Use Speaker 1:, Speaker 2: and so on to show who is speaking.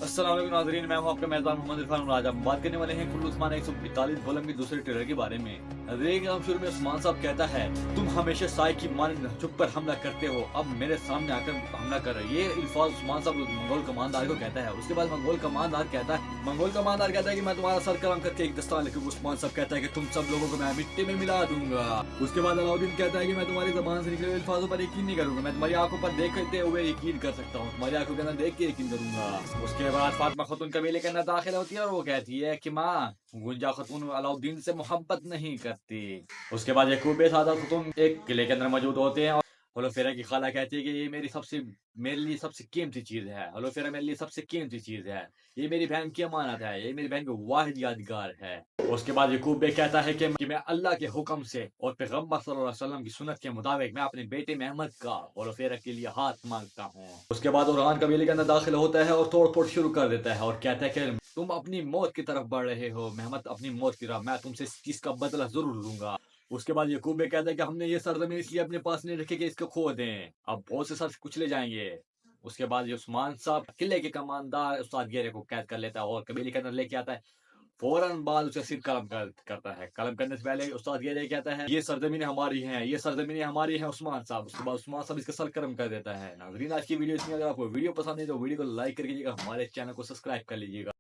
Speaker 1: अस्सलाम वालेकुम नाज़रीन, मैं हूं आपका मेज़बान मोहम्मद इरफान मुराद। हम बात करने वाले हैं कुल्लू उस्मान 145 वॉल्यूम के दूसरे ट्रेलर के बारे में। नाज़रीन, हम शुरू में उस्मान साहब कहता है, तुम हमेशा साय की मानंद झुक कर हमला करते हो, अब मेरे सामने आकर हमला कर रहे। ये अल्फाज उस्मान साहब मंगोल कमांडर को कहता है। उसके बाद मंगोल कमांडर कहता है कि मैं तुम्हारा सर कलम करके एक दस्तान लिखूंगा। उस्मान साहब कहता है कि तुम सब लोगों को मैं मिट्टी में मिला दूंगा। उसके बाद अलाउद्दीन कहता है कि मैं तुम्हारी जबान से निकले हुए अल्फाजों पर यकीन नहीं करूंगा, मैं तुम्हारी आंखों पर देखते हुए यकीन कर सकता हूँ, तुम्हारी आंखों के अंदर देख के यकीन करूंगा। उसके बाद फातिमा खातून कबीले के अंदर दाखिल होती है और वो कहती है कि माँ, गुंजा खातून अलाउद्दीन से मोहब्बत नहीं करती। उसके बाद यकूब सादा खातून एक किले के अंदर मौजूद होते हैं और होलोफेरा की खाला कहती है कि ये मेरे लिए सबसे कीमती चीज है। होलोफेरा मेरे लिए सबसे कीमती चीज है, ये मेरी बहन की अमानत है, ये मेरी बहन की वाहिद यादगार है। उसके बाद यकूब बे कहता है कि मैं अल्लाह के हुक्म से और पैगम्बर सल्लल्लाहु अलैहि वसल्लम की सुन्नत के मुताबिक मैं अपने बेटे मेहमद का होलोफेरा के लिए हाथ मांगता हूँ। उसके बाद उरहान कबीले के अंदर दाखिल होता है और तोड़ फोड़ शुरू कर देता है और कहता है कि तुम अपनी मौत की तरफ बढ़ रहे हो मेहमद, अपनी मौत की तरफ, मैं तुमसे इस चीज का बदला जरूर लूंगा। उसके बाद यकूब बे कहता है कि हमने ये सरजमीन इसलिए अपने पास नहीं रखी कि इसको खो दें, अब बहुत से सर कुचले जाएंगे। उसके बाद ये उस्मान साहब किले के कमांडर उस्ताद गेरे को कैद कर लेता है और कबीले के अंदर लेके आता है। फौरन बाद उसे सिर करता है। कलम करने से पहले उस्ताद ये कहता है, ये सरजमीनें हमारी हैं, ये सरजमीनें हमारी हैं उस्मान साहब। उसके बाद उस्मान साहब इसका सर कर्म कर देता है। नाज़रीन, आज की वीडियो इतनी, अगर आपको वीडियो पसंद है तो वीडियो को लाइक कर लीजिएगा, हमारे चैनल को सब्सक्राइब कर लीजिएगा।